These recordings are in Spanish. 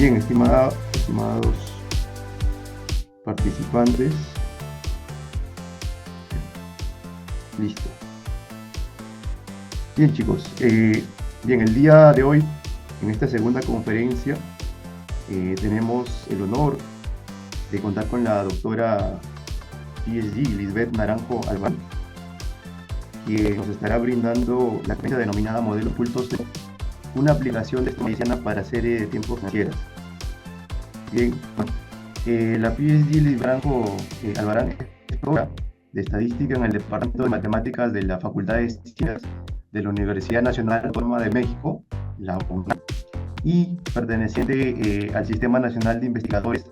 Bien, estimados participantes, listo. Bien, chicos, bien, el día de hoy, en esta segunda conferencia, tenemos el honor de contar con la doctora PhD Lisbeth Naranjo Alvarán, que nos estará brindando la conferencia denominada Modelo Oculto, una aplicación de estadística para serie de tiempos financieras. Bien, bueno, la PhD Lisbeth Naranjo Alvarán es profesora de estadística en el Departamento de Matemáticas de la Facultad de Ciencias de la Universidad Nacional Autónoma de México, la UNAM, y perteneciente al Sistema Nacional de Investigadores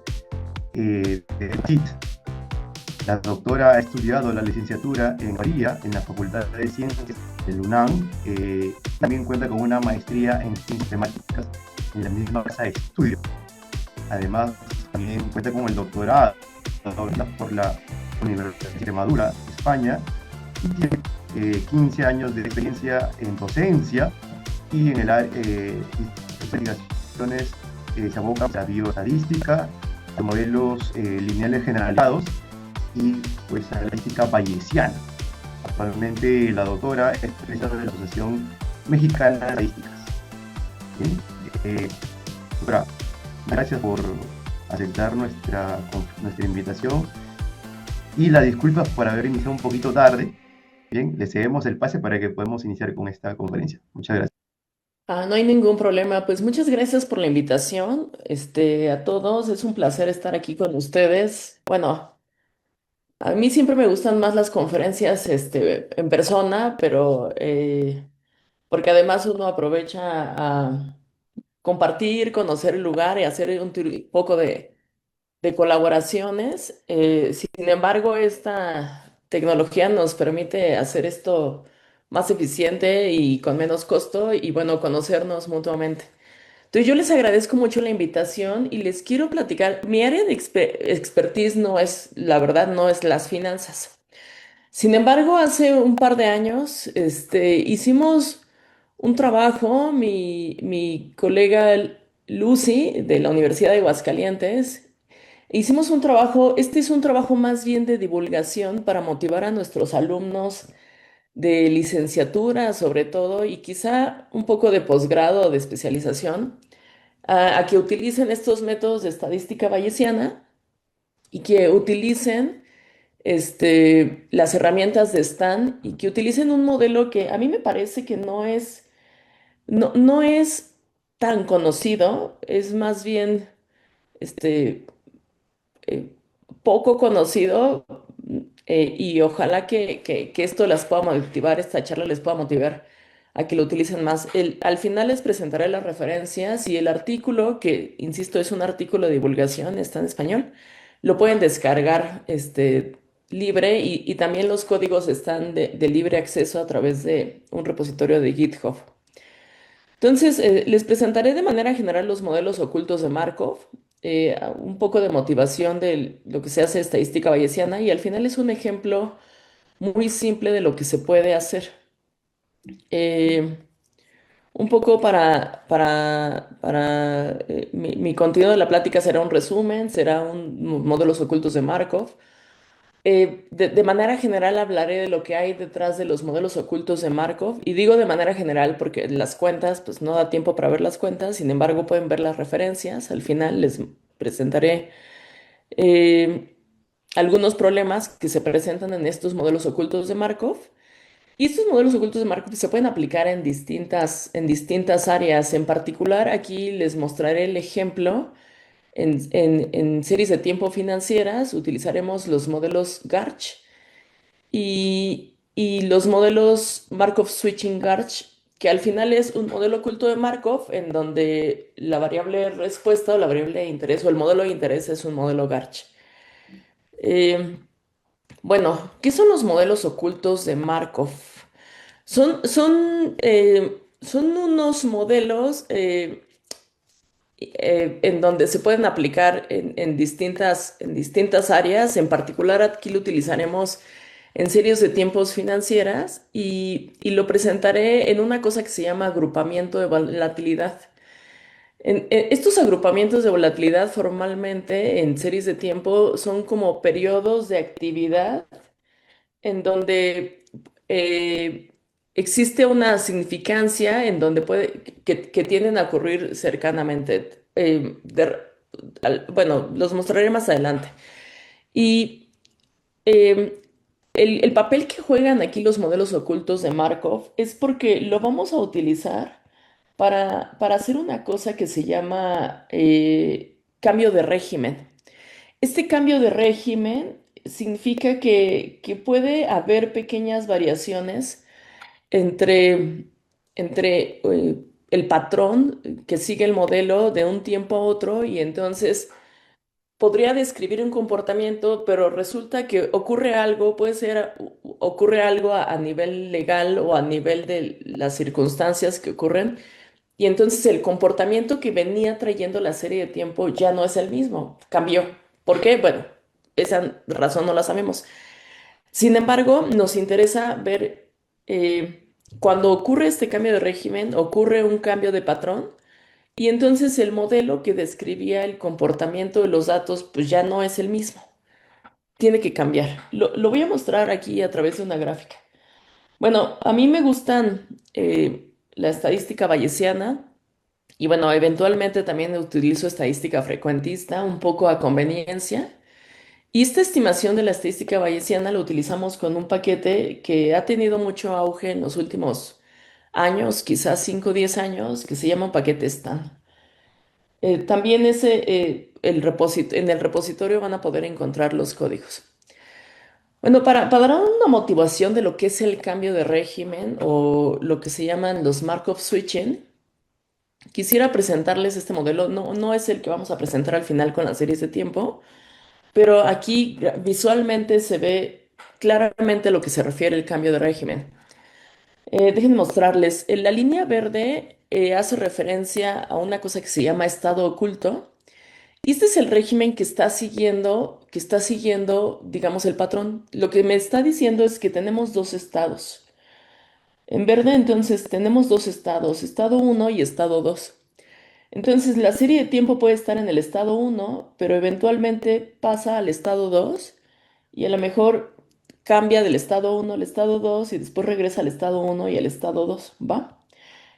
de CIT. La doctora ha estudiado la licenciatura en María en la Facultad de Ciencias del UNAM. También cuenta con una maestría en ciencias temáticas en la misma casa de estudio. Además, también cuenta con el doctorado por la Universidad de Extremadura, España, y tiene 15 años de experiencia en docencia y en el área de investigaciones se aboca a la bioestadística, a modelos lineales generalizados y pues a la estadística bayesiana. Actualmente la doctora es presidenta de la Asociación Mexicana de Estadísticas. Doctora, gracias por aceptar nuestra invitación y la disculpa por haber iniciado un poquito tarde. Bien, le cedemos el pase para que podamos iniciar con esta conferencia. Muchas gracias. No hay ningún problema. Pues muchas gracias por la invitación. A todos, es un placer estar aquí con ustedes. Bueno, a mí siempre me gustan más las conferencias, en persona, pero porque además uno aprovecha a compartir, conocer el lugar y hacer poco de colaboraciones. Sin embargo, esta tecnología nos permite hacer esto más eficiente y con menos costo y bueno, conocernos mutuamente. Entonces yo les agradezco mucho la invitación y les quiero platicar. Mi área de expertise no es, la verdad, no es las finanzas. Sin embargo, hace un par de años, hicimos un trabajo, mi colega Lucy de la Universidad de Aguascalientes. Hicimos un trabajo, este es un trabajo más bien de divulgación para motivar a nuestros alumnos de licenciatura, sobre todo, y quizá un poco de posgrado o de especialización, a que utilicen estos métodos de estadística bayesiana y que utilicen las herramientas de Stan y que utilicen un modelo que a mí me parece que no es tan conocido, es más bien este, eh, poco conocido, y ojalá que esto las pueda motivar, esta charla les pueda motivar a que lo utilicen más. Al final les presentaré las referencias y el artículo, que insisto es un artículo de divulgación, está en español, lo pueden descargar libre y también los códigos están de libre acceso a través de un repositorio de GitHub. Entonces, les presentaré de manera general los modelos ocultos de Markov, un poco de motivación de lo que se hace estadística bayesiana y al final es un ejemplo muy simple de lo que se puede hacer. Eh, un poco mi contenido de la plática será un resumen, será modelos ocultos de Markov. De manera general hablaré de lo que hay detrás de los modelos ocultos de Markov y digo de manera general porque las cuentas, pues no da tiempo para ver las cuentas, sin embargo pueden ver las referencias. Al final les presentaré eh, algunos problemas que se presentan en estos modelos ocultos de Markov y estos modelos ocultos de Markov se pueden aplicar en distintas áreas. En particular, aquí les mostraré el ejemplo. En series de tiempo financieras utilizaremos los modelos Garch y los modelos Markov Switching Garch, que al final es un modelo oculto de Markov en donde la variable respuesta o la variable de interés o el modelo de interés es un modelo Garch. Eh, bueno, ¿qué son los modelos ocultos de Markov? Son unos modelos en donde se pueden aplicar en distintas áreas. En particular, aquí lo utilizaremos en series de tiempos financieras y lo presentaré en una cosa que se llama agrupamiento de volatilidad. Estos agrupamientos de volatilidad formalmente en series de tiempo son como periodos de actividad en donde eh, existe una significancia en donde que tienden a ocurrir cercanamente. Bueno, los mostraré más adelante. Y eh, el papel que juegan aquí los modelos ocultos de Markov es porque lo vamos a utilizar para hacer una cosa que se llama cambio de régimen. Este cambio de régimen significa que puede haber pequeñas variaciones entre el patrón que sigue el modelo de un tiempo a otro y entonces podría describir un comportamiento, pero resulta que ocurre algo, ocurre algo a nivel legal o a nivel de las circunstancias que ocurren, y entonces el comportamiento que venía trayendo la serie de tiempo ya no es el mismo, cambió. ¿Por qué? Bueno, esa razón no la sabemos. Sin embargo, nos interesa ver cuando ocurre este cambio de régimen, ocurre un cambio de patrón. Y entonces el modelo que describía el comportamiento de los datos, pues ya no es el mismo. Tiene que cambiar. Lo voy a mostrar aquí a través de una gráfica. Bueno, a mí me gustan la estadística bayesiana y bueno, eventualmente también utilizo estadística frecuentista, un poco a conveniencia. Y esta estimación de la estadística bayesiana lo utilizamos con un paquete que ha tenido mucho auge en los últimos años, quizás 5 o 10 años, que se llama un paquete STAN. También en el repositorio van a poder encontrar los códigos. Bueno, para dar una motivación de lo que es el cambio de régimen o lo que se llaman los Markov switching, quisiera presentarles este modelo. No, no es el que vamos a presentar al final con las series de tiempo, pero aquí visualmente se ve claramente a lo que se refiere el cambio de régimen. Déjenme mostrarles. La línea verde hace referencia a una cosa que se llama estado oculto. Y este es el régimen que está siguiendo, digamos, el patrón. Lo que me está diciendo es que tenemos dos estados. En verde, entonces, tenemos dos estados, estado uno y estado 2. Entonces, la serie de tiempo puede estar en el estado uno, pero eventualmente pasa al estado 2 y a lo mejor cambia del estado uno al estado 2 y después regresa al estado uno y al estado 2, ¿va?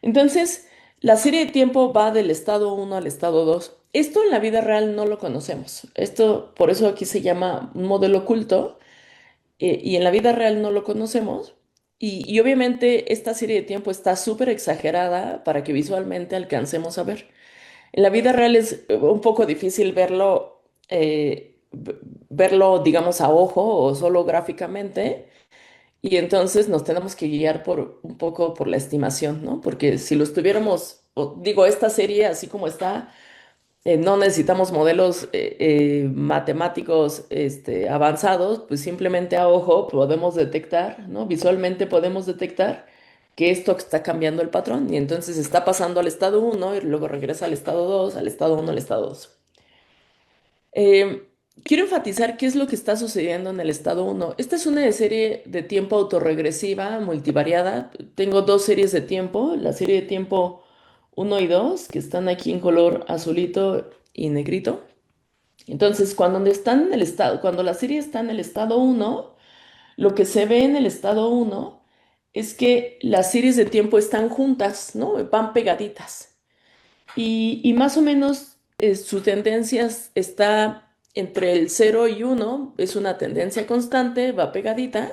Entonces, la serie de tiempo va del estado uno al estado 2. Esto en la vida real no lo conocemos. Esto, por eso aquí se llama un modelo oculto, y en la vida real no lo conocemos. Y obviamente esta serie de tiempo está súper exagerada para que visualmente alcancemos a ver. En la vida real es un poco difícil verlo, digamos, a ojo o solo gráficamente. Y entonces nos tenemos que guiar por un poco por la estimación, ¿no? Porque si lo estuviéramos, digo, esta serie así como está, no necesitamos modelos matemáticos avanzados, pues simplemente a ojo podemos detectar, ¿no? Visualmente podemos detectar que esto está cambiando el patrón y entonces está pasando al estado uno y luego regresa al estado 2, al estado uno, al estado 2. Quiero enfatizar qué es lo que está sucediendo en el estado uno. Esta es una serie de tiempo autorregresiva, multivariada. Tengo dos series de tiempo, la serie de tiempo uno y 2 que están aquí en color azulito y negrito. Entonces, cuando la serie está en el estado uno, lo que se ve en el estado uno es que las series de tiempo están juntas, ¿no? Van pegaditas. Y más o menos su tendencia está entre el cero y uno, es una tendencia constante, va pegadita.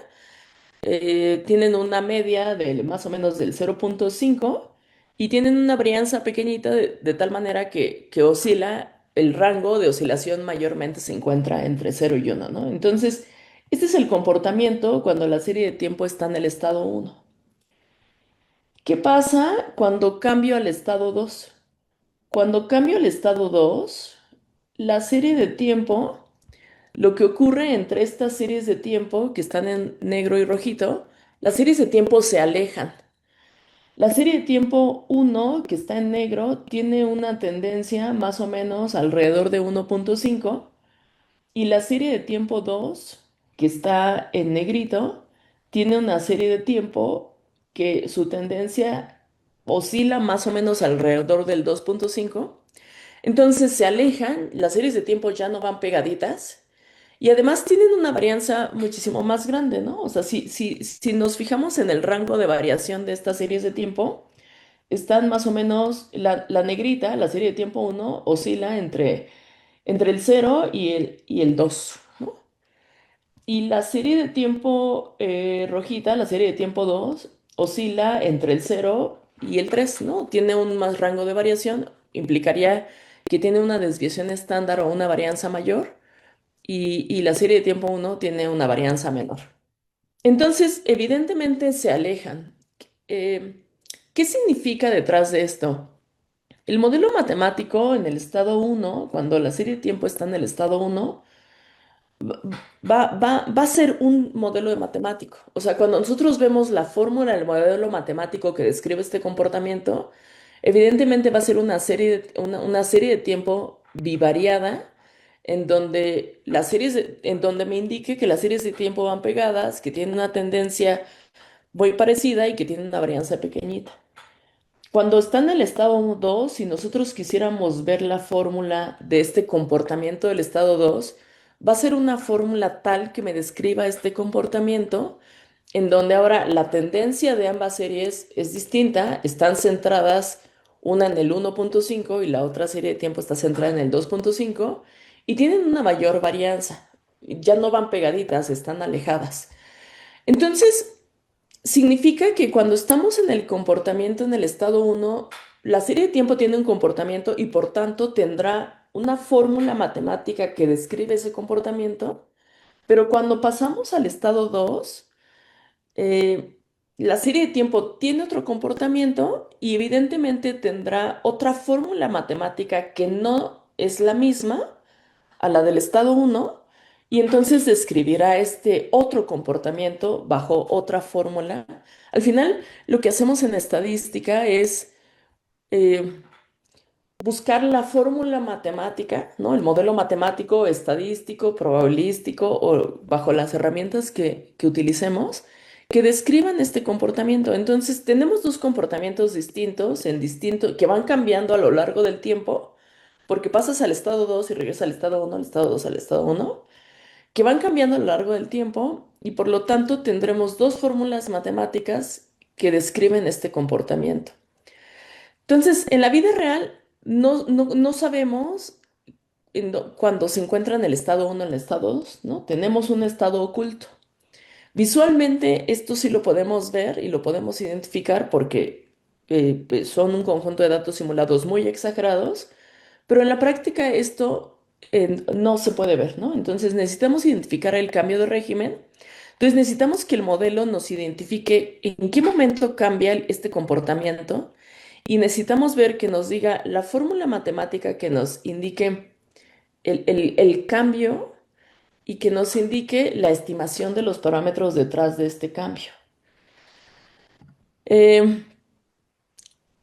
Tienen una media más o menos del 0,5 y tienen una varianza pequeñita de tal manera que oscila, el rango de oscilación mayormente se encuentra entre cero y uno, ¿no? Entonces, este es el comportamiento cuando la serie de tiempo está en el estado uno. ¿Qué pasa cuando cambio al estado 2? Cuando cambio al estado 2, la serie de tiempo, lo que ocurre entre estas series de tiempo que están en negro y rojito, las series de tiempo se alejan. La serie de tiempo uno que está en negro, tiene una tendencia más o menos alrededor de 1,5 y la serie de tiempo 2 que está en negrito, tiene una serie de tiempo que su tendencia oscila más o menos alrededor del 2,5 Entonces se alejan, las series de tiempo ya no van pegaditas y además tienen una varianza muchísimo más grande, ¿no? O sea, si nos fijamos en el rango de variación de estas series de tiempo, están más o menos, la negrita, la serie de tiempo uno oscila entre el cero y el 2, ¿no? Y la serie de tiempo rojita, la serie de tiempo 2 oscila entre el cero y el 3, ¿no? Tiene un más rango de variación, implicaría que tiene una desviación estándar o una varianza mayor, y la serie de tiempo uno tiene una varianza menor. Entonces, evidentemente se alejan. Eh, ¿Qué significa detrás de esto? El modelo matemático en el estado uno, cuando la serie de tiempo está en el estado uno, va a ser un modelo de matemático. O sea, cuando nosotros vemos la fórmula del modelo matemático que describe este comportamiento, evidentemente va a ser una serie de tiempo bivariada en donde me indique que las series de tiempo van pegadas, que tienen una tendencia muy parecida y que tienen una varianza pequeñita. Cuando está en el estado 2, si nosotros quisiéramos ver la fórmula de este comportamiento del estado 2, va a ser una fórmula tal que me describa este comportamiento, en donde ahora la tendencia de ambas series es distinta, están centradas una en el 1.5 y la otra serie de tiempo está centrada en el 2.5 y tienen una mayor varianza. Ya no van pegaditas, están alejadas. Entonces, significa que cuando estamos en el comportamiento en el estado uno, la serie de tiempo tiene un comportamiento y por tanto tendrá una fórmula matemática que describe ese comportamiento, pero cuando pasamos al estado 2, eh, la serie de tiempo tiene otro comportamiento y evidentemente tendrá otra fórmula matemática que no es la misma a la del estado uno, y entonces describirá este otro comportamiento bajo otra fórmula. Al final, lo que hacemos en estadística es eh, buscar la fórmula matemática, ¿no? El modelo matemático, estadístico, probabilístico o bajo las herramientas que utilicemos que describan este comportamiento. Entonces, tenemos dos comportamientos distintos que van cambiando a lo largo del tiempo, porque pasas al estado 2 y regresas al estado uno, al estado 2, al estado uno, que van cambiando a lo largo del tiempo y por lo tanto tendremos dos fórmulas matemáticas que describen este comportamiento. Entonces, en la vida real no sabemos cuando se encuentra en el estado uno, en el estado 2, ¿no? Tenemos un estado oculto. Visualmente esto sí lo podemos ver y lo podemos identificar porque pues, son un conjunto de datos simulados muy exagerados, pero en la práctica esto no se puede ver, ¿no? Entonces necesitamos identificar el cambio de régimen. Entonces necesitamos que el modelo nos identifique en qué momento cambia este comportamiento y necesitamos ver que nos diga la fórmula matemática que nos indique el cambio y que nos indique la estimación de los parámetros detrás de este cambio. Eh,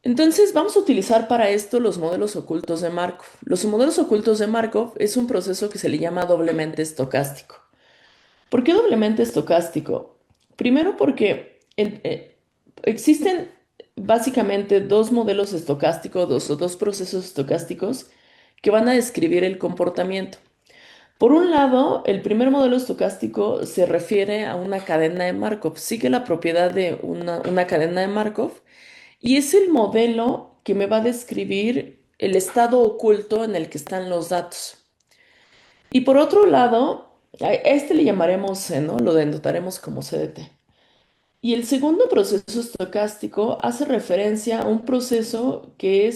entonces vamos a utilizar para esto los modelos ocultos de Markov. Los modelos ocultos de Markov es un proceso que se le llama doblemente estocástico. ¿Por qué doblemente estocástico? Primero porque existen básicamente dos modelos estocásticos, dos procesos estocásticos que van a describir el comportamiento. Por un lado, el primer modelo estocástico se refiere a una cadena de Markov, sigue la propiedad de una cadena de Markov y es el modelo que me va a describir el estado oculto en el que están los datos. Y por otro lado, a este le llamaremos C, ¿no? Lo denotaremos como CDT. Y el segundo proceso estocástico hace referencia a un proceso que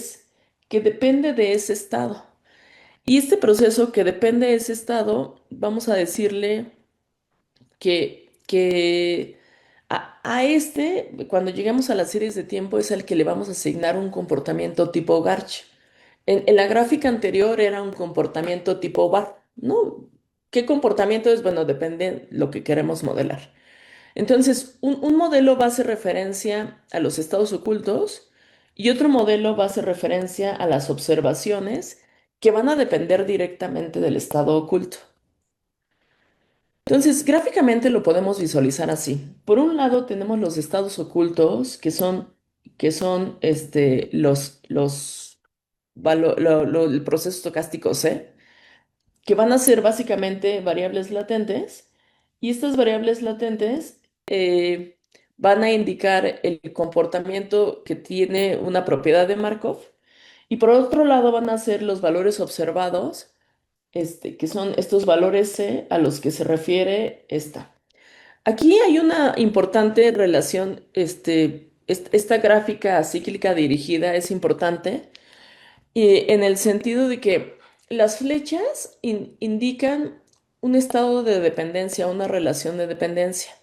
depende de ese estado. Y este proceso que depende de ese estado, vamos a decirle que a este, cuando lleguemos a las series de tiempo, es al que le vamos a asignar un comportamiento tipo Garch. En la gráfica anterior era un comportamiento tipo bar, ¿no? ¿Qué comportamiento es? Bueno, depende lo que queremos modelar. Entonces, un modelo va a hacer referencia a los estados ocultos y otro modelo va a hacer referencia a las observaciones que van a depender directamente del estado oculto. Entonces, gráficamente lo podemos visualizar así. Por un lado tenemos los estados ocultos, que son el proceso estocástico C, que van a ser básicamente variables latentes, y estas variables latentes van a indicar el comportamiento que tiene una propiedad de Markov, y por otro lado van a ser los valores observados, que son estos valores C a los que se refiere esta. Aquí hay una importante relación, esta gráfica cíclica dirigida es importante y en el sentido de que las flechas indican un estado de dependencia, una relación de dependencia.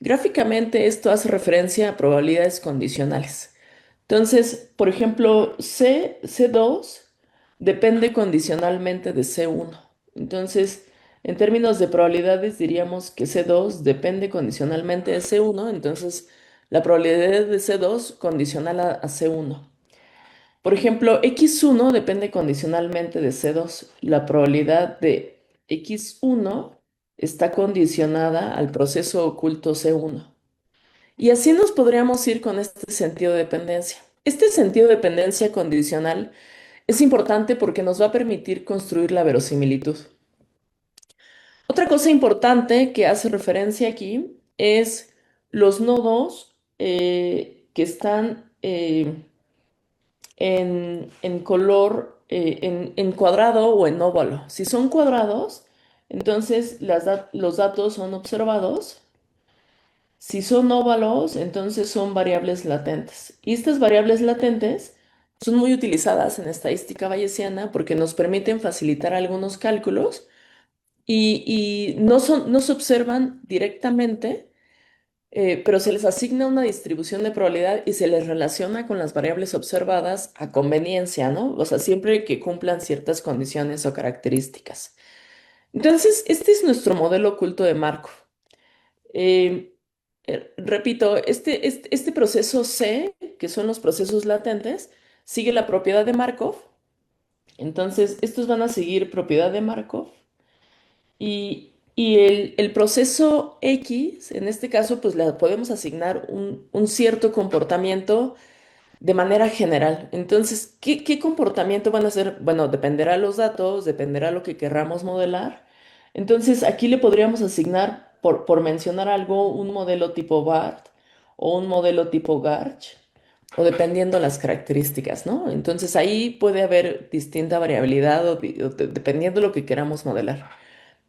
Gráficamente esto hace referencia a probabilidades condicionales. Entonces, por ejemplo, C2 depende condicionalmente de C1. Entonces, en términos de probabilidades diríamos que C2 depende condicionalmente de C1. Entonces, la probabilidad de C2 condicional a C1. Por ejemplo, X1 depende condicionalmente de C2. La probabilidad de X1 está condicionada al proceso oculto C1. Y así nos podríamos ir con este sentido de dependencia. Este sentido de dependencia condicional es importante porque nos va a permitir construir la verosimilitud. Otra cosa importante que hace referencia aquí es los nodos que están en color, en cuadrado o en óvalo. Si son cuadrados, entonces los datos son observados. Si son óvalos, entonces son variables latentes. Y estas variables latentes son muy utilizadas en estadística bayesiana porque nos permiten facilitar algunos cálculos y no se observan directamente, pero se les asigna una distribución de probabilidad y se les relaciona con las variables observadas a conveniencia, ¿no? O sea, siempre que cumplan ciertas condiciones o características. Entonces, este es nuestro modelo oculto de Markov. Eh, repito, este proceso C, que son los procesos latentes, sigue la propiedad de Markov. Entonces, estos van a seguir propiedad de Markov. Y el proceso X, en este caso, pues le podemos asignar un cierto comportamiento de manera general. Entonces, ¿qué comportamiento van a ser? Bueno, dependerá de los datos, dependerá de lo que querramos modelar. Entonces, aquí le podríamos asignar, por mencionar algo, un modelo tipo BART o un modelo tipo GARCH, o dependiendo las características, ¿no? Entonces, ahí puede haber distinta variabilidad dependiendo de lo que queramos modelar.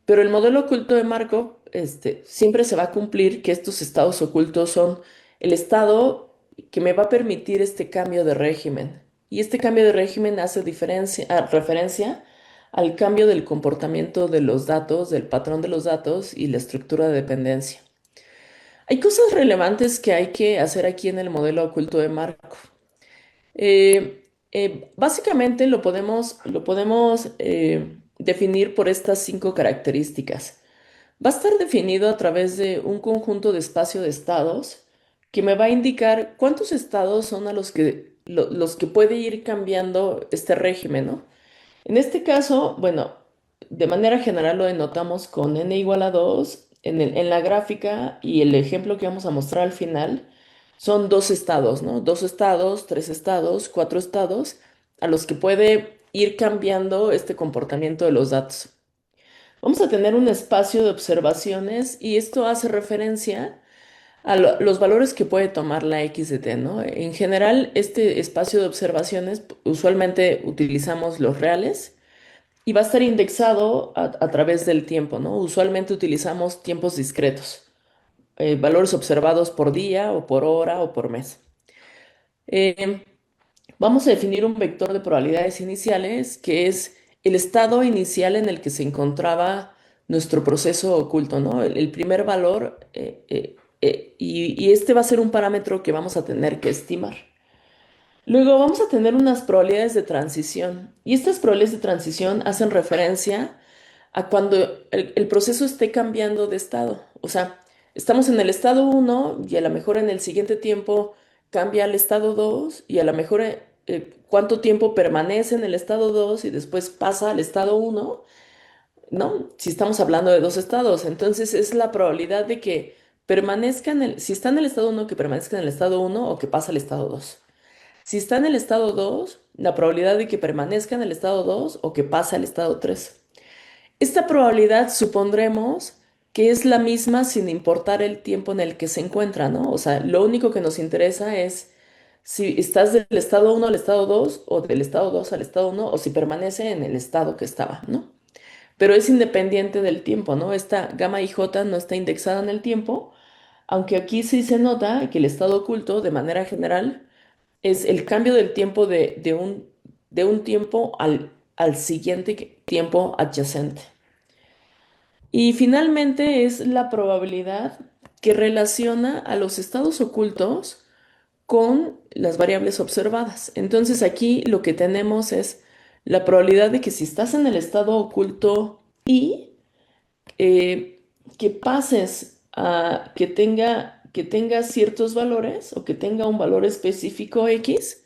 Pero el modelo oculto de Markov, siempre se va a cumplir que estos estados ocultos son el estado que me va a permitir este cambio de régimen. Y este cambio de régimen hace referencia al cambio del comportamiento de los datos, del patrón de los datos y la estructura de dependencia. Hay cosas relevantes que hay que hacer aquí en el modelo oculto de Markov. Básicamente lo podemos definir por estas 5 características. Va a estar definido a través de un conjunto de espacio de estados que me va a indicar cuántos estados son a los que puede ir cambiando este régimen, ¿no? En este caso, bueno, de manera general lo denotamos con n igual a 2 en la gráfica y el ejemplo que vamos a mostrar al final son 2 estados, ¿no? 2 estados, 3 estados, 4 estados a los que puede ir cambiando este comportamiento de los datos. Vamos a tener un espacio de observaciones y esto hace referencia a los valores que puede tomar la x de t, ¿no? En general, este espacio de observaciones usualmente utilizamos los reales y va a estar indexado a través del tiempo, ¿no? Usualmente utilizamos tiempos discretos, valores observados por día o por hora o por mes. Eh, Vamos a definir un vector de probabilidades iniciales que es el estado inicial en el que se encontraba nuestro proceso oculto, ¿no? El primer valor, y este va a ser un parámetro que vamos a tener que estimar. Luego vamos a tener unas probabilidades de transición y estas probabilidades de transición hacen referencia a cuando el proceso esté cambiando de estado. O sea, estamos en el estado 1 y a lo mejor en el siguiente tiempo cambia al estado 2 y a lo mejor cuánto tiempo permanece en el estado 2 y después pasa al estado 1, ¿no? Si estamos hablando de 2 estados, entonces es la probabilidad de que permanezca si está en el estado 1, que permanezca en el estado 1 o que pasa al estado 2. Si está en el estado 2, la probabilidad de que permanezca en el estado 2 o que pase al estado 3. Esta probabilidad supondremos que es la misma sin importar el tiempo en el que se encuentra, ¿no? O sea, lo único que nos interesa es si estás del estado 1 al estado 2 o del estado 2 al estado 1 o si permanece en el estado que estaba, ¿no? Pero es independiente del tiempo, ¿no? Esta gamma y j no está indexada en el tiempo, aunque aquí sí se nota que el estado oculto, de manera general, es el cambio del tiempo de un tiempo al siguiente tiempo adyacente. Y finalmente es la probabilidad que relaciona a los estados ocultos con las variables observadas. Entonces aquí lo que tenemos es la probabilidad de que si estás en el estado oculto y eh, que pases a que tenga ciertos valores o que tenga un valor específico X,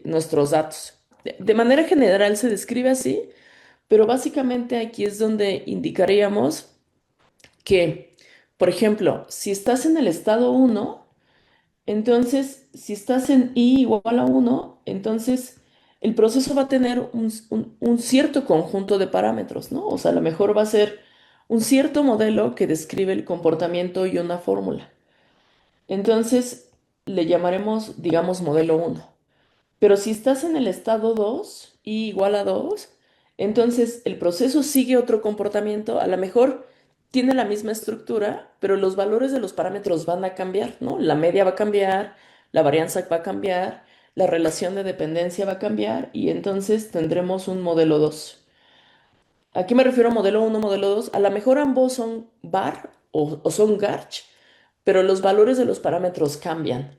nuestros datos. De manera general se describe así, pero básicamente aquí es donde indicaríamos que, por ejemplo, si estás en el estado 1, entonces, si estás en i igual a 1, entonces el proceso va a tener un cierto conjunto de parámetros, ¿no? O sea, a lo mejor va a ser un cierto modelo que describe el comportamiento y una fórmula. Entonces, le llamaremos, digamos, modelo 1. Pero si estás en el estado 2 i igual a 2, entonces el proceso sigue otro comportamiento, a lo mejor tiene la misma estructura, pero los valores de los parámetros van a cambiar, ¿no? La media va a cambiar, la varianza va a cambiar, la relación de dependencia va a cambiar y entonces tendremos un modelo 2. ¿A qué me refiero a modelo 1, modelo 2? A lo mejor ambos son bar o son Garch, pero los valores de los parámetros cambian.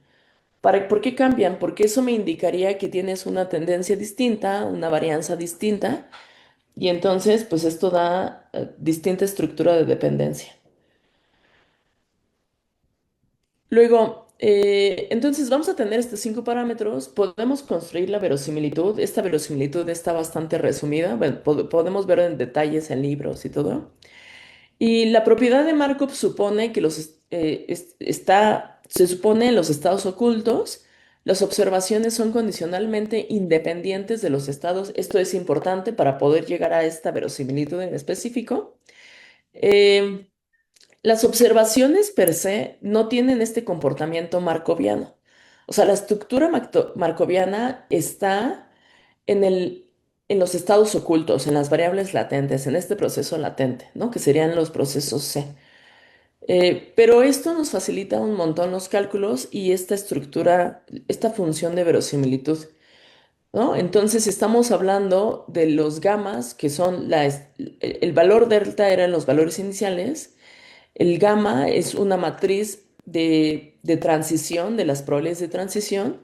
¿Por qué cambian? Porque eso me indicaría que tienes una tendencia distinta, una varianza distinta, y entonces, pues esto da distinta estructura de dependencia. Luego, entonces vamos a tener estos cinco parámetros, podemos construir la verosimilitud. Esta verosimilitud está bastante resumida, bueno, podemos ver en detalles en libros y todo. Y la propiedad de Markov supone que se supone en los estados ocultos, las observaciones son condicionalmente independientes de los estados. Esto es importante para poder llegar a esta verosimilitud en específico. Eh, las observaciones per se no tienen este comportamiento markoviano. O sea, la estructura markoviana está en en los estados ocultos, en las variables latentes, en este proceso latente, ¿no? Que serían los procesos C. Pero esto nos facilita un montón los cálculos y esta estructura, esta función de verosimilitud, ¿no? Entonces estamos hablando de los gamas, que son el valor delta eran los valores iniciales, el gamma es una matriz de transición, de las probabilidades de transición,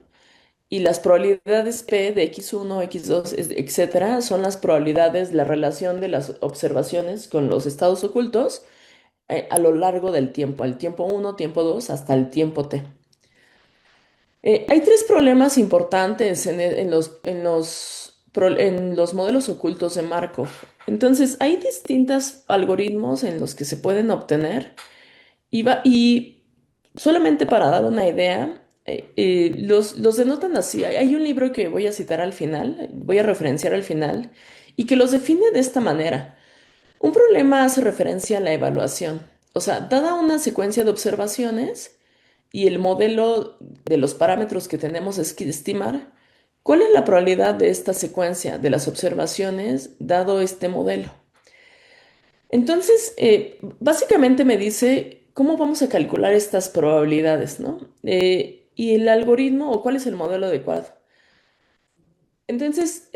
y las probabilidades P de x1, x2, etcétera, son las probabilidades, la relación de las observaciones con los estados ocultos a lo largo del tiempo, al tiempo 1, tiempo 2, hasta el tiempo t. Hay tres problemas importantes en los modelos ocultos de Markov. Entonces, hay distintos algoritmos en los que se pueden obtener y solamente para dar una idea, los denotan así. Hay un libro que voy a citar al final, voy a referenciar al final, y que los define de esta manera. Un problema hace referencia a la evaluación. O sea, dada una secuencia de observaciones y el modelo de los parámetros que tenemos es que estimar, ¿cuál es la probabilidad de esta secuencia de las observaciones dado este modelo? Entonces, básicamente me dice cómo vamos a calcular estas probabilidades, ¿no? Y el algoritmo o cuál es el modelo adecuado. Entonces,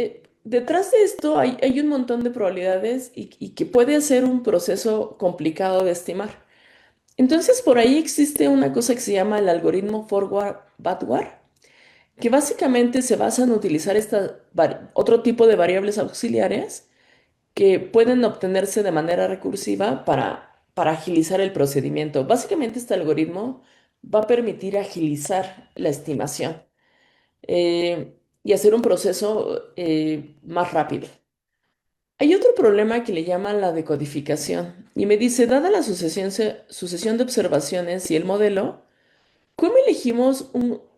detrás de esto hay un montón de probabilidades y que puede ser un proceso complicado de estimar. Entonces, por ahí existe una cosa que se llama el algoritmo forward-backward, que básicamente se basa en utilizar otro tipo de variables auxiliares que pueden obtenerse de manera recursiva para agilizar el procedimiento. Básicamente, este algoritmo va a permitir agilizar la estimación y hacer un proceso más rápido. Hay otro problema que le llaman la decodificación y me dice, dada la sucesión de observaciones y el modelo, ¿cómo elegimos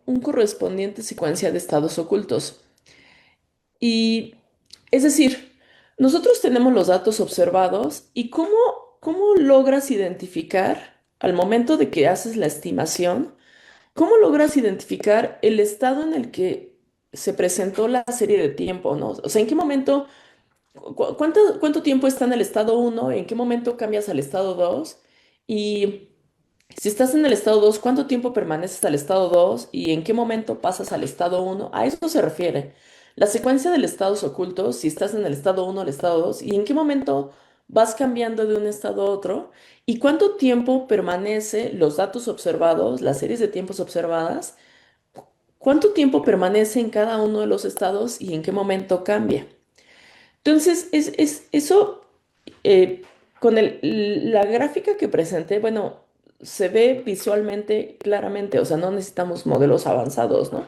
un correspondiente secuencia de estados ocultos. Y es decir, nosotros tenemos los datos observados y cómo logras identificar al momento de que haces la estimación, cómo logras identificar el estado en el que se presentó la serie de tiempo, ¿no? O sea, ¿en qué momento, cuánto tiempo está en el estado uno? ¿En qué momento cambias al estado 2? Y si estás en el estado 2, ¿cuánto tiempo permaneces al estado 2 y en qué momento pasas al estado uno? A eso se refiere. La secuencia de estados ocultos, si estás en el estado uno, al estado 2 y en qué momento vas cambiando de un estado a otro y cuánto tiempo permanece los datos observados, las series de tiempos observadas, cuánto tiempo permanece en cada uno de los estados y en qué momento cambia. Entonces, eso, eh, con la gráfica que presenté, bueno, se ve visualmente claramente, o sea, no necesitamos modelos avanzados, ¿no?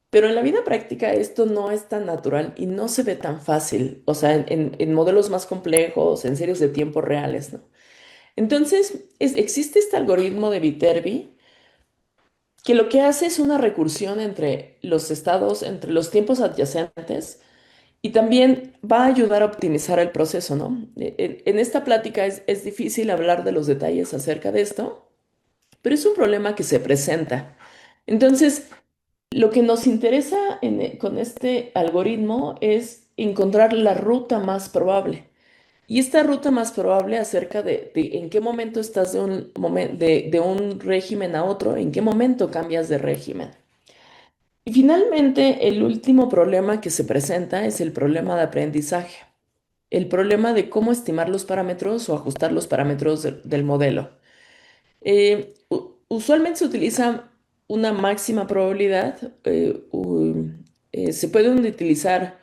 Pero en la vida práctica esto no es tan natural y no se ve tan fácil, o sea, en modelos más complejos, en series de tiempo reales, ¿no? Entonces, existe este algoritmo de Viterbi que lo que hace es una recursión entre los estados, entre los tiempos adyacentes y también va a ayudar a optimizar el proceso, ¿no? En esta plática es difícil hablar de los detalles acerca de esto, pero es un problema que se presenta. Entonces, lo que nos interesa con este algoritmo es encontrar la ruta más probable. Y esta ruta más probable acerca de en qué momento estás de un régimen a otro, en qué momento cambias de régimen. Y finalmente, el último problema que se presenta es el problema de aprendizaje, el problema de cómo estimar los parámetros o ajustar los parámetros del modelo. Usualmente se utiliza una máxima probabilidad. Se pueden utilizar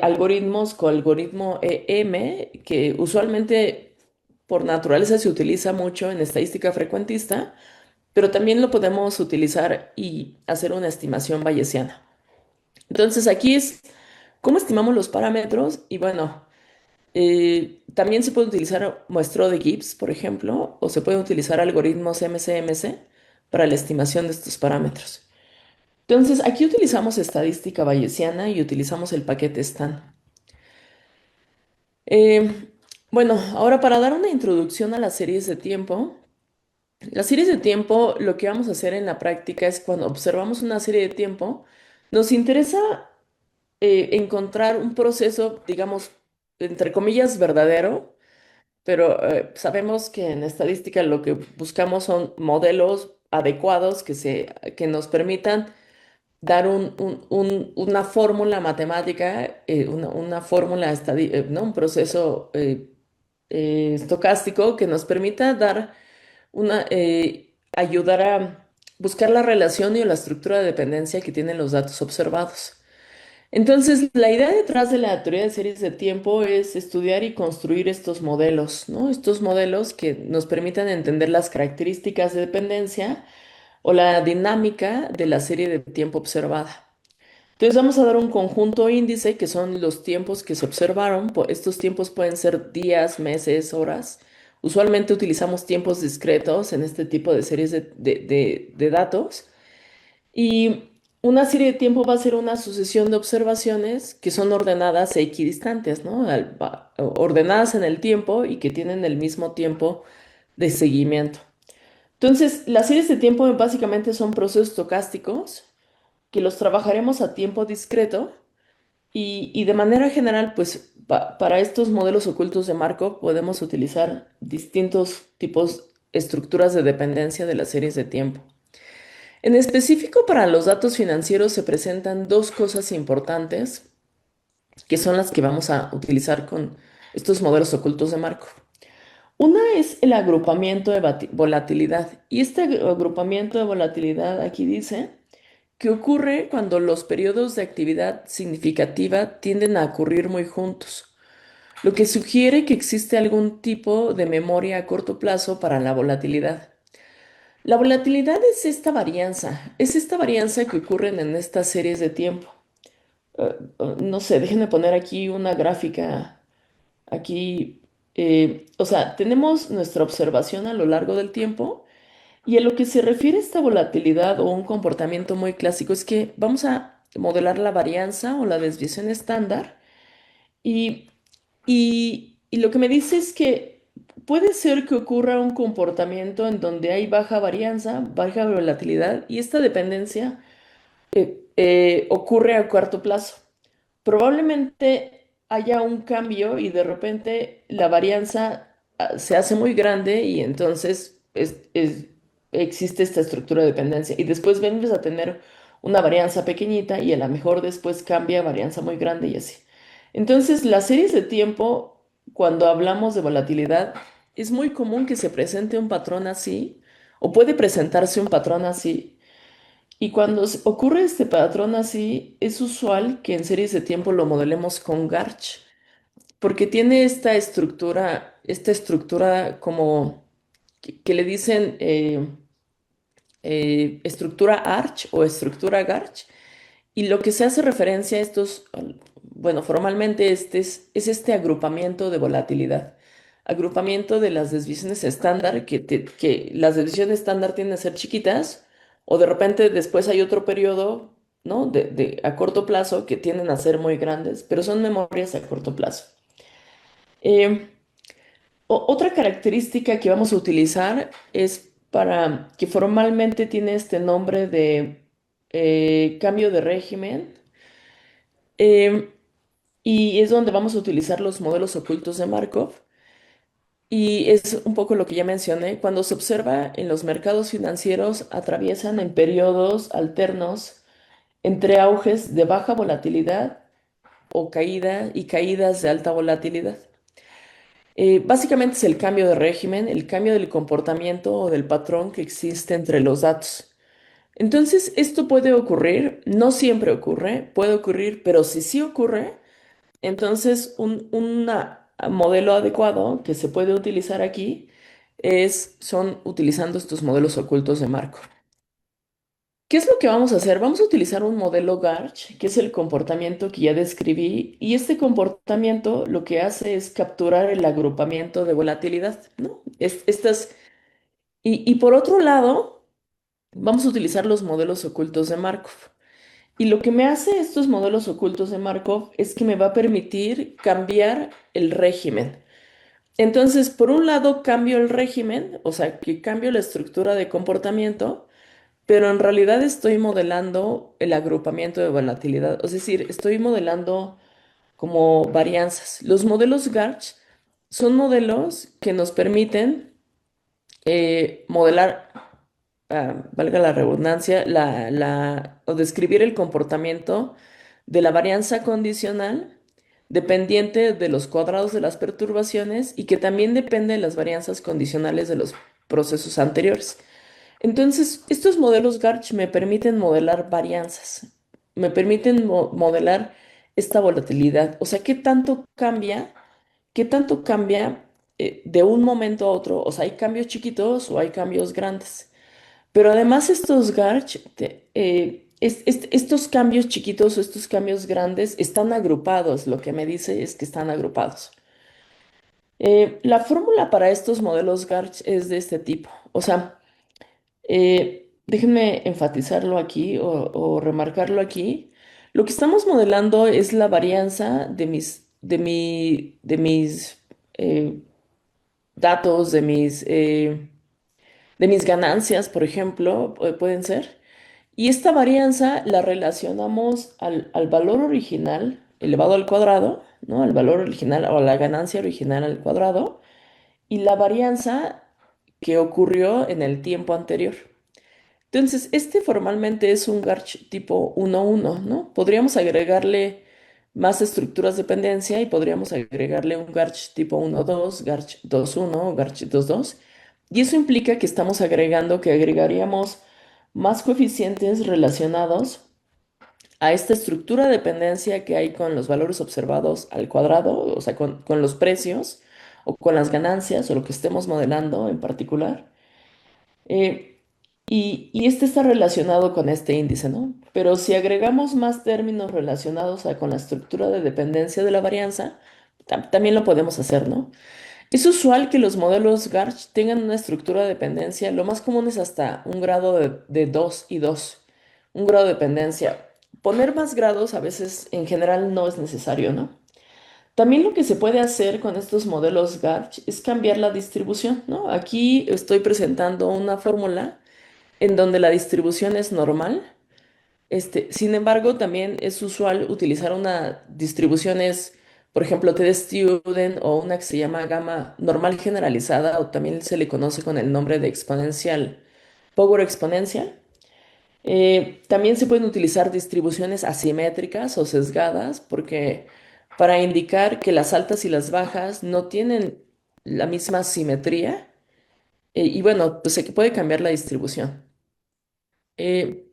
algoritmos con algoritmo M, que usualmente por naturaleza se utiliza mucho en estadística frecuentista, pero también lo podemos utilizar y hacer una estimación bayesiana. Entonces aquí es cómo estimamos los parámetros y bueno, también se puede utilizar muestreo de Gibbs, por ejemplo, o se pueden utilizar algoritmos MCMC para la estimación de estos parámetros. Entonces, aquí utilizamos estadística bayesiana y utilizamos el paquete STAN. Eh, bueno, ahora para dar una introducción a las series de tiempo, lo que vamos a hacer en la práctica es cuando observamos una serie de tiempo, nos interesa encontrar un proceso, digamos, entre comillas, verdadero, pero sabemos que en estadística lo que buscamos son modelos adecuados que nos permitan dar una fórmula matemática, una fórmula, ¿no? Un proceso estocástico que nos permita ayudar a buscar la relación y la estructura de dependencia que tienen los datos observados. Entonces, la idea detrás de la teoría de series de tiempo es estudiar y construir estos modelos, ¿no? Estos modelos que nos permitan entender las características de dependencia o la dinámica de la serie de tiempo observada. Entonces vamos a dar un conjunto índice que son los tiempos que se observaron. Estos tiempos pueden ser días, meses, horas. Usualmente utilizamos tiempos discretos en este tipo de series de datos. Y una serie de tiempo va a ser una sucesión de observaciones que son ordenadas e equidistantes, ¿no? Ordenadas en el tiempo y que tienen el mismo tiempo de seguimiento. Entonces, las series de tiempo básicamente son procesos estocásticos que los trabajaremos a tiempo discreto y de manera general, pues para estos modelos ocultos de Markov podemos utilizar distintos tipos, estructuras de dependencia de las series de tiempo. En específico, para los datos financieros se presentan dos cosas importantes que son las que vamos a utilizar con estos modelos ocultos de Markov. Una es el agrupamiento de volatilidad y este agrupamiento de volatilidad aquí dice que ocurre cuando los periodos de actividad significativa tienden a ocurrir muy juntos, lo que sugiere que existe algún tipo de memoria a corto plazo para la volatilidad. La volatilidad es esta varianza que ocurren en estas series de tiempo. No sé, déjenme poner aquí una gráfica. Aquí, o sea, tenemos nuestra observación a lo largo del tiempo Y a lo que se refiere esta volatilidad o un comportamiento muy clásico es que vamos a modelar la varianza o la desviación estándar y, y lo que me dice es que puede ser que ocurra un comportamiento en donde hay baja varianza, baja volatilidad y esta dependencia ocurre a corto plazo. Probablemente haya un cambio y de repente la varianza se hace muy grande y entonces existe esta estructura de dependencia. Y después venimos a tener una varianza pequeñita y a lo mejor después cambia a varianza muy grande y así. Entonces, las series de tiempo, cuando hablamos de volatilidad, es muy común que se presente un patrón así o puede presentarse un patrón así. Y cuando ocurre este patrón así, es usual que en series de tiempo lo modelemos con Garch, porque tiene esta estructura como que le dicen estructura Arch o estructura Garch, y lo que se hace referencia a estos, bueno, formalmente es este agrupamiento de volatilidad. Agrupamiento de las desviaciones estándar, que las desviaciones estándar tienden a ser chiquitas, o de repente después hay otro periodo, ¿no? A corto plazo que tienden a ser muy grandes, pero son memorias a corto plazo. Eh, Otra característica que vamos a utilizar es para que formalmente tiene este nombre de cambio de régimen. Em, y es donde vamos a utilizar los modelos ocultos de Markov. Y es un poco lo que ya mencioné, cuando se observa en los mercados financieros atraviesan en periodos alternos entre auges de baja volatilidad o caída y caídas de alta volatilidad. Básicamente es el cambio de régimen, el cambio del comportamiento o del patrón que existe entre los datos. Entonces, esto puede ocurrir, no siempre ocurre, puede ocurrir, pero si sí ocurre, entonces, un modelo adecuado que se puede utilizar aquí son utilizando estos modelos ocultos de Markov. ¿Qué es lo que vamos a hacer? Vamos a utilizar un modelo Garch, que es el comportamiento que ya describí, y este comportamiento lo que hace es capturar el agrupamiento de volatilidad, ¿no? Y por otro lado, vamos a utilizar los modelos ocultos de Markov. Y lo que me hace estos modelos ocultos de Markov es que me va a permitir cambiar el régimen. Entonces, por un lado, cambio el régimen, o sea, que cambio la estructura de comportamiento, pero en realidad estoy modelando el agrupamiento de volatilidad, es decir, estoy modelando como varianzas. Los modelos Garch son modelos que nos permiten modelar, valga la redundancia, o describir el comportamiento de la varianza condicional dependiente de los cuadrados de las perturbaciones y que también depende de las varianzas condicionales de los procesos anteriores. Entonces, estos modelos Garch me permiten modelar varianzas, me permiten modelar esta volatilidad, o sea, qué tanto cambia de un momento a otro, o sea, hay cambios chiquitos o hay cambios grandes. Pero además estos Garch, estos cambios chiquitos o estos cambios grandes están agrupados. Lo que me dice es que están agrupados. La fórmula para estos modelos Garch es de este tipo. O sea, déjenme enfatizarlo aquí o remarcarlo aquí. Lo que estamos modelando es la varianza de mis datos, de mis ganancias, por ejemplo, pueden ser. Y esta varianza la relacionamos al valor original elevado al cuadrado, ¿no? Al valor original o a la ganancia original al cuadrado y la varianza que ocurrió en el tiempo anterior. Entonces, este formalmente es un Garch tipo 1-1, ¿no? Podríamos agregarle más estructuras de dependencia y podríamos agregarle un Garch tipo 1-2, Garch 2-1 o Garch 2-2. Y eso implica que estamos agregando, que agregaríamos más coeficientes relacionados a esta estructura de dependencia que hay con los valores observados al cuadrado, o sea, con los precios o con las ganancias o lo que estemos modelando en particular. Eh, y este está relacionado con este índice, ¿no? Pero si agregamos más términos relacionados con la estructura de dependencia de la varianza, también lo podemos hacer, ¿no? Es usual que los modelos Garch tengan una estructura de dependencia, lo más común es hasta un grado de 2 y 2, un grado de dependencia. Poner más grados a veces en general no es necesario, ¿no? También lo que se puede hacer con estos modelos Garch es cambiar la distribución, ¿no? Aquí estoy presentando una fórmula en donde la distribución es normal. Sin embargo, también es usual utilizar una distribuciones, por ejemplo, T-de-Student o una que se llama gamma normal generalizada o también se le conoce con el nombre de exponencial, power exponencial. También se pueden utilizar distribuciones asimétricas o sesgadas porque para indicar que las altas y las bajas no tienen la misma simetría y bueno, pues se puede cambiar la distribución. Eh,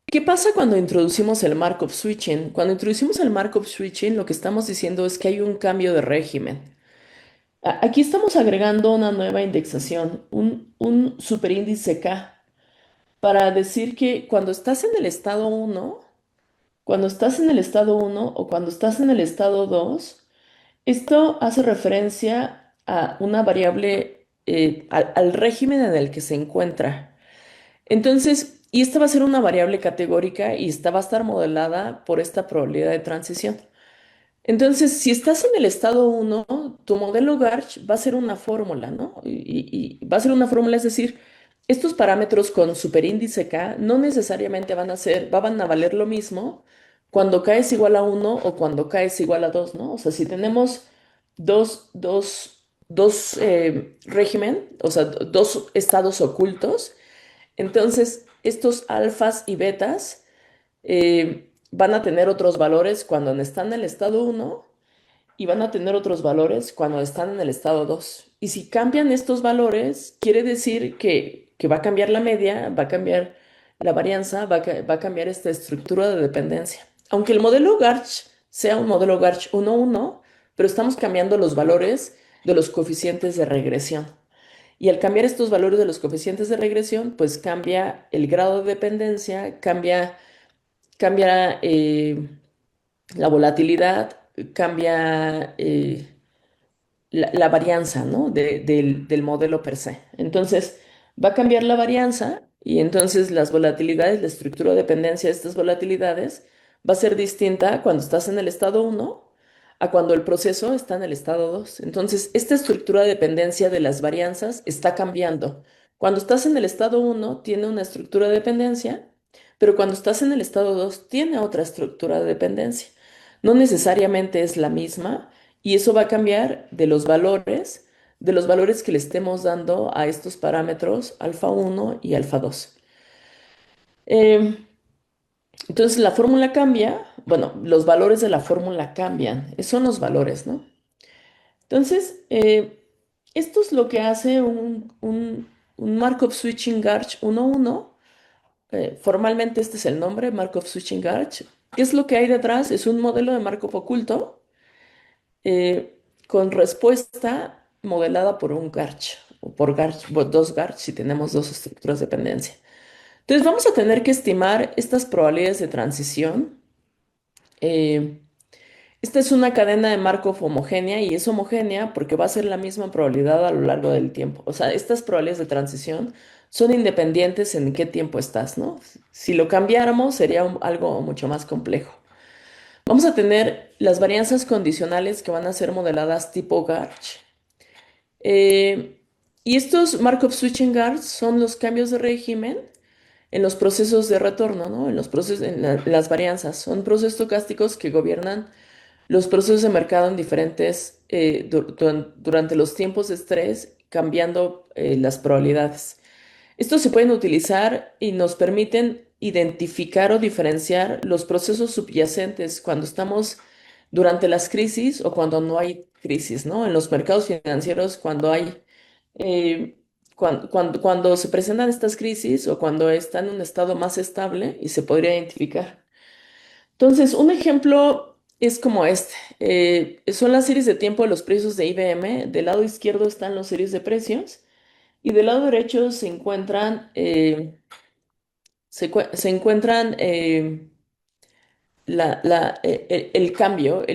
¿Qué pasa cuando introducimos el Markov switching? Cuando introducimos el Markov switching, lo que estamos diciendo es que hay un cambio de régimen. Aquí estamos agregando una nueva indexación, un superíndice K, para decir que cuando estás en el estado uno, cuando estás en el estado uno o cuando estás en el estado 2, esto hace referencia a una variable, al régimen en el que se encuentra. Entonces, y esta va a ser una variable categórica y esta va a estar modelada por esta probabilidad de transición. Entonces, si estás en el estado uno, tu modelo Garch va a ser una fórmula, ¿no? Y va a ser una fórmula, es decir, estos parámetros con superíndice K no necesariamente van a valer lo mismo cuando K es igual a uno o cuando K es igual a 2, ¿no? O sea, si tenemos dos régimen, o sea, dos estados ocultos, entonces estos alfas y betas van a tener otros valores cuando están en el estado uno y van a tener otros valores cuando están en el estado 2. Y si cambian estos valores, quiere decir que va a cambiar la media, va a cambiar la varianza, va a cambiar esta estructura de dependencia. Aunque el modelo Garch sea un modelo Garch 1-1, pero estamos cambiando los valores de los coeficientes de regresión. Y al cambiar estos valores de los coeficientes de regresión, pues cambia el grado de dependencia, cambia la volatilidad, cambia la varianza, ¿no? Del modelo per se. Entonces, va a cambiar la varianza y entonces las volatilidades, la estructura de dependencia de estas volatilidades va a ser distinta cuando estás en el estado uno a cuando el proceso está en el estado 2. Entonces, esta estructura de dependencia de las varianzas está cambiando. Cuando estás en el estado uno tiene una estructura de dependencia, pero cuando estás en el estado 2 tiene otra estructura de dependencia. No necesariamente es la misma y eso va a cambiar de los valores que le estemos dando a estos parámetros alfa uno y alfa 2. Entonces la fórmula cambia, bueno, los valores de la fórmula cambian, esos son los valores, ¿no? Entonces, esto es lo que hace un Markov Switching Garch 1-1. Formalmente este es el nombre, Markov Switching Garch. ¿Qué es lo que hay detrás? Es un modelo de Markov oculto con respuesta modelada por un Garch o por Garch, por dos Garch si tenemos dos estructuras de dependencia. Entonces vamos a tener que estimar estas probabilidades de transición. Eh, Esta es una cadena de Markov homogénea y es homogénea porque va a ser la misma probabilidad a lo largo del tiempo. O sea, estas probabilidades de transición son independientes en qué tiempo estás, ¿no? Si lo cambiáramos sería algo mucho más complejo. Vamos a tener las varianzas condicionales que van a ser modeladas tipo Garch. Eh, y estos Markov switching guards son los cambios de régimen en los procesos de retorno, ¿no? En los procesos, las varianzas. Son procesos estocásticos que gobiernan los procesos de mercado en diferentes, durante los tiempos de estrés, cambiando las probabilidades. Estos se pueden utilizar y nos permiten identificar o diferenciar los procesos subyacentes cuando estamos durante las crisis o cuando no hay crisis, ¿no? En los mercados financieros, cuando hay, cuando se presentan estas crisis o cuando está en un estado más estable y se podría identificar. Entonces, un ejemplo es como este. Son las series de tiempo de los precios de IBM. Del lado izquierdo están las series de precios y del lado derecho se encuentran el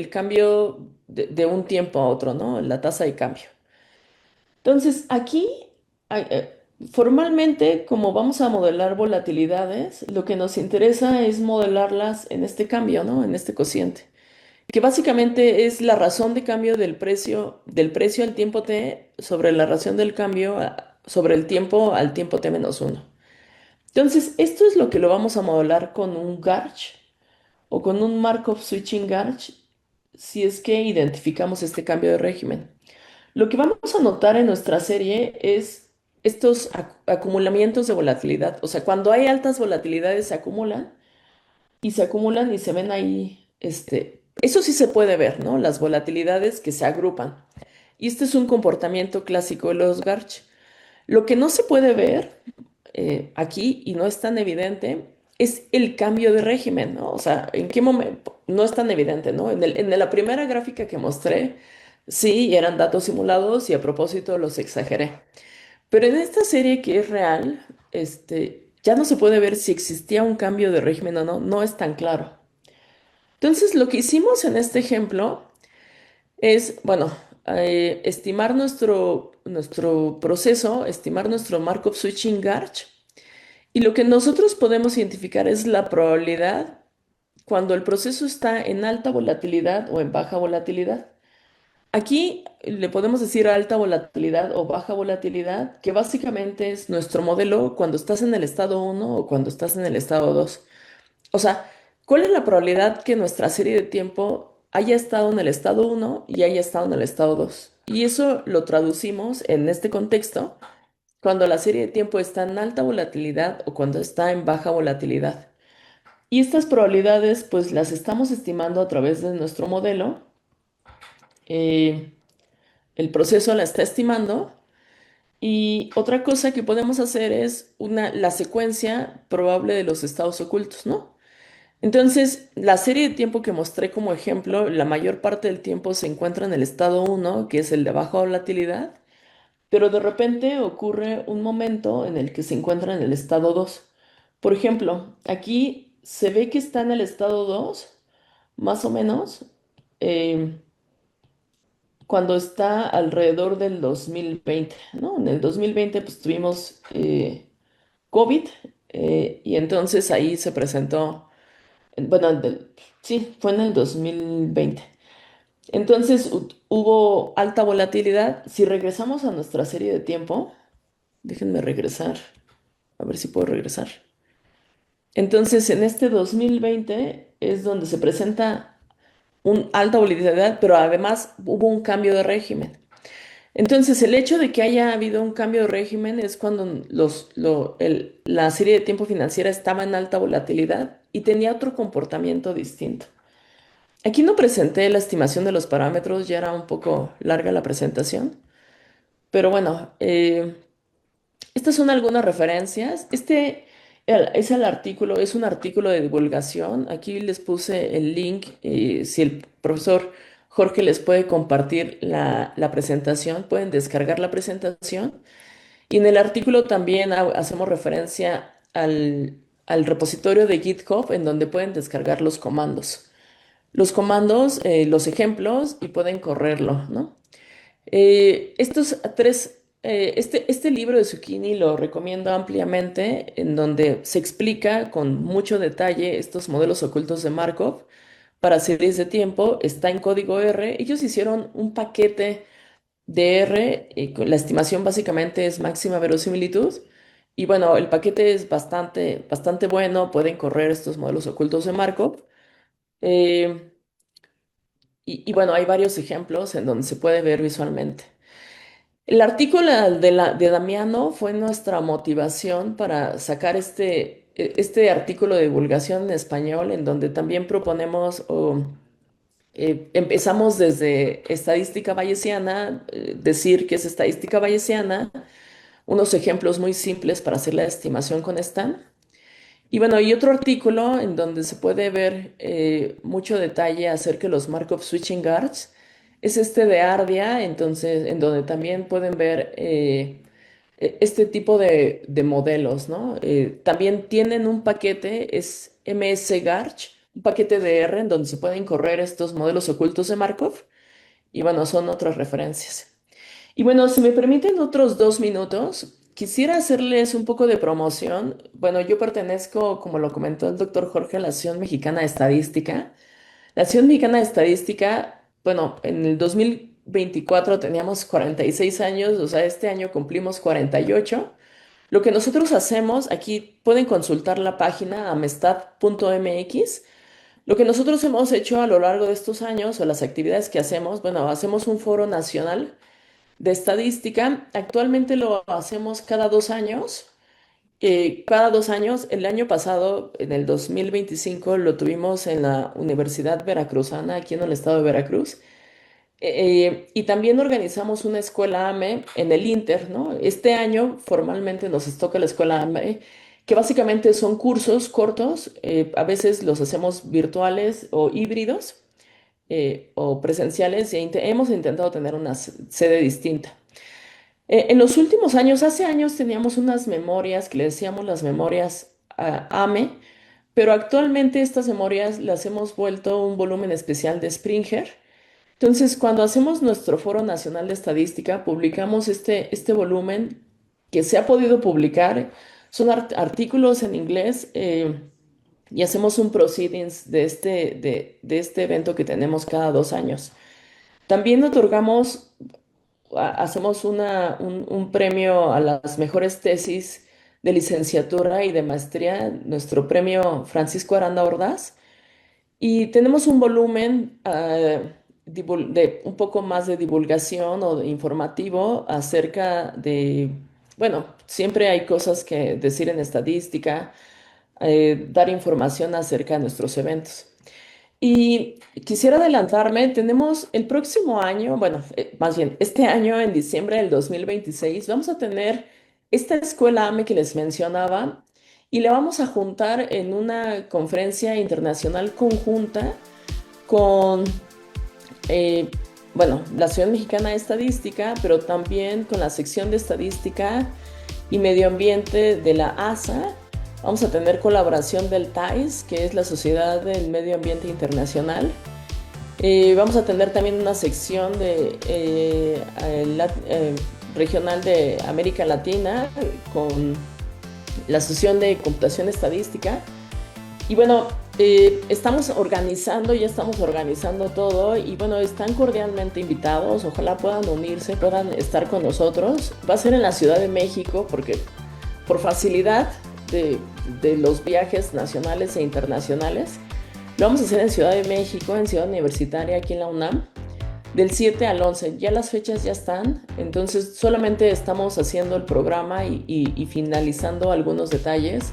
cambio de un tiempo a otro, ¿no? La tasa de cambio. Entonces, aquí, a- eh, formalmente, como vamos a modelar volatilidades, lo que nos interesa es modelarlas en este cambio, ¿no? En este cociente, que básicamente es la razón de cambio del precio al tiempo t sobre la razón del cambio sobre el tiempo al tiempo t menos uno. Entonces, esto es lo que lo vamos a modelar con un Garch o con un Markov Switching Garch si es que identificamos este cambio de régimen. Lo que vamos a notar en nuestra serie es estos acumulamientos de volatilidad. O sea, cuando hay altas volatilidades se acumulan y se ven ahí, eso sí se puede ver, ¿no? Las volatilidades que se agrupan. Y este es un comportamiento clásico de los Garch. Lo que no se puede ver aquí y no es tan evidente es el cambio de régimen, ¿no? O sea, ¿en qué momento? No es tan evidente, ¿no? En la primera gráfica que mostré, sí, eran datos simulados y a propósito los exageré. Pero en esta serie que es real, ya no se puede ver si existía un cambio de régimen o no, no es tan claro. Entonces, lo que hicimos en este ejemplo es, bueno, estimar nuestro proceso, estimar nuestro Markov Switching Garch, y lo que nosotros podemos identificar es la probabilidad cuando el proceso está en alta volatilidad o en baja volatilidad. Aquí le podemos decir alta volatilidad o baja volatilidad, que básicamente es nuestro modelo cuando estás en el estado uno o cuando estás en el estado 2. O sea, ¿cuál es la probabilidad que nuestra serie de tiempo haya estado en el estado uno y haya estado en el estado 2? Y eso lo traducimos en este contexto cuando la serie de tiempo está en alta volatilidad o cuando está en baja volatilidad. Y estas probabilidades pues las estamos estimando a través de nuestro modelo. Eh, el proceso la está estimando. Y otra cosa que podemos hacer es la secuencia probable de los estados ocultos, ¿no? Entonces, la serie de tiempo que mostré como ejemplo, la mayor parte del tiempo se encuentra en el estado uno, que es el de baja volatilidad, pero de repente ocurre un momento en el que se encuentra en el estado 2. Por ejemplo, aquí se ve que está en el estado 2, más o menos, eh, cuando está alrededor del 2020, ¿no? En el 2020 pues tuvimos COVID, y entonces ahí se presentó, bueno, sí, fue en el 2020. Entonces hubo alta volatilidad. Si regresamos a nuestra serie de tiempo, déjenme regresar, a ver si puedo regresar. Entonces, en este 2020 es donde se presenta un alta volatilidad, pero además hubo un cambio de régimen. Entonces, el hecho de que haya habido un cambio de régimen es cuando la serie de tiempo financiera estaba en alta volatilidad y tenía otro comportamiento distinto. Aquí no presenté la estimación de los parámetros, ya era un poco larga la presentación, pero bueno, estas son algunas referencias. Es el artículo, es un artículo de divulgación. Aquí les puse el link, si el profesor Jorge les puede compartir la presentación, pueden descargar la presentación. Y en el artículo también hacemos referencia al repositorio de GitHub en donde pueden descargar los comandos. Los comandos, los ejemplos y pueden correrlo, ¿no? Este libro de Zucchini lo recomiendo ampliamente, en donde se explica con mucho detalle estos modelos ocultos de Markov para series de tiempo. Está en código R. Ellos hicieron un paquete de R, y la estimación básicamente es máxima verosimilitud. Y bueno, el paquete es bastante, bastante bueno, pueden correr estos modelos ocultos de Markov. Eh, y bueno, hay varios ejemplos en donde se puede ver visualmente. El artículo de Damiano fue nuestra motivación para sacar este artículo de divulgación en español, en donde también proponemos o empezamos desde estadística bayesiana, decir que es estadística bayesiana, unos ejemplos muy simples para hacer la estimación con esta. Y bueno, y otro artículo en donde se puede ver mucho detalle acerca de los Markov Switching Guards es este de Ardia, entonces, en donde también pueden ver este tipo de modelos, ¿no? También tienen un paquete, es MS-Garch, un paquete de R en donde se pueden correr estos modelos ocultos de Markov, y bueno, son otras referencias. Y bueno, si me permiten otros 2 minutos, quisiera hacerles un poco de promoción. Bueno, yo pertenezco, como lo comentó el doctor Jorge, a la Asociación Mexicana de Estadística. La Asociación Mexicana de Estadística, bueno, en el 2024 teníamos 46 años, o sea, este año cumplimos 48. Lo que nosotros hacemos, aquí pueden consultar la página amestad.mx. Lo que nosotros hemos hecho a lo largo de estos años o las actividades que hacemos, bueno, hacemos un foro nacional de estadística. Actualmente lo hacemos cada 2 años. Cada 2 años, el año pasado, en el 2025, lo tuvimos en la Universidad Veracruzana, aquí en el estado de Veracruz. Y también organizamos una escuela AME en el Inter, ¿no? Este año formalmente nos toca la escuela AME, que básicamente son cursos cortos, a veces los hacemos virtuales o híbridos o presenciales, hemos intentado tener una sede distinta. En los últimos años, hace años teníamos unas memorias que le decíamos las memorias AME, pero actualmente estas memorias las hemos vuelto un volumen especial de Springer. Entonces, cuando hacemos nuestro Foro Nacional de Estadística, publicamos este volumen que se ha podido publicar. Son artículos en inglés y hacemos un proceedings de este evento que tenemos cada 2 años. También otorgamos hacemos un premio a las mejores tesis de licenciatura y de maestría, nuestro premio Francisco Aranda Ordaz, y tenemos un volumen de un poco más de divulgación o de informativo acerca de, bueno, siempre hay cosas que decir en estadística, dar información acerca de nuestros eventos. Y quisiera adelantarme, tenemos el próximo año, bueno, más bien este año, en diciembre del 2026 vamos a tener esta escuela AME que les mencionaba y la vamos a juntar en una conferencia internacional conjunta con, eh, bueno, la Asociación Mexicana de Estadística, pero también con la sección de Estadística y Medio Ambiente de la ASA. Vamos a tener colaboración del TAIS, que es la Sociedad del Medio Ambiente Internacional. Vamos a tener también una sección regional de América Latina con la Asociación de Computación Estadística. Y bueno, ya estamos organizando todo y bueno, están cordialmente invitados. Ojalá puedan unirse, puedan estar con nosotros. Va a ser en la Ciudad de México porque por facilidad de los viajes nacionales e internacionales. Lo vamos a hacer en Ciudad de México, en Ciudad Universitaria, aquí en la UNAM, del 7 al 11. Ya las fechas ya están, entonces solamente estamos haciendo el programa y finalizando algunos detalles.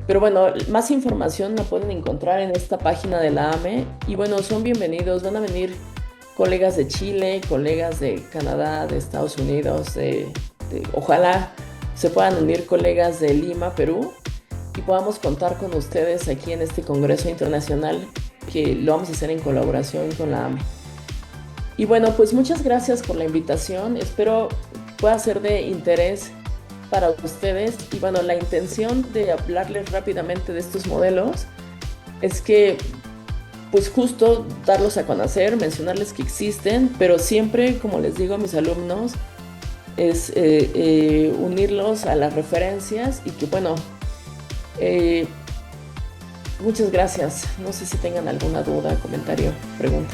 Pero bueno, más información la pueden encontrar en esta página de la AME. Y bueno, son bienvenidos, van a venir colegas de Chile, colegas de Canadá, de Estados Unidos, ojalá se puedan unir colegas de Lima, Perú, y podamos contar con ustedes aquí en este Congreso Internacional que lo vamos a hacer en colaboración con la AME. Y bueno, pues muchas gracias por la invitación, espero pueda ser de interés para ustedes. Y bueno, la intención de hablarles rápidamente de estos modelos es que, pues justo darlos a conocer, mencionarles que existen, pero siempre, como les digo a mis alumnos, es unirlos a las referencias y que bueno, muchas gracias. No sé si tengan alguna duda, comentario, pregunta.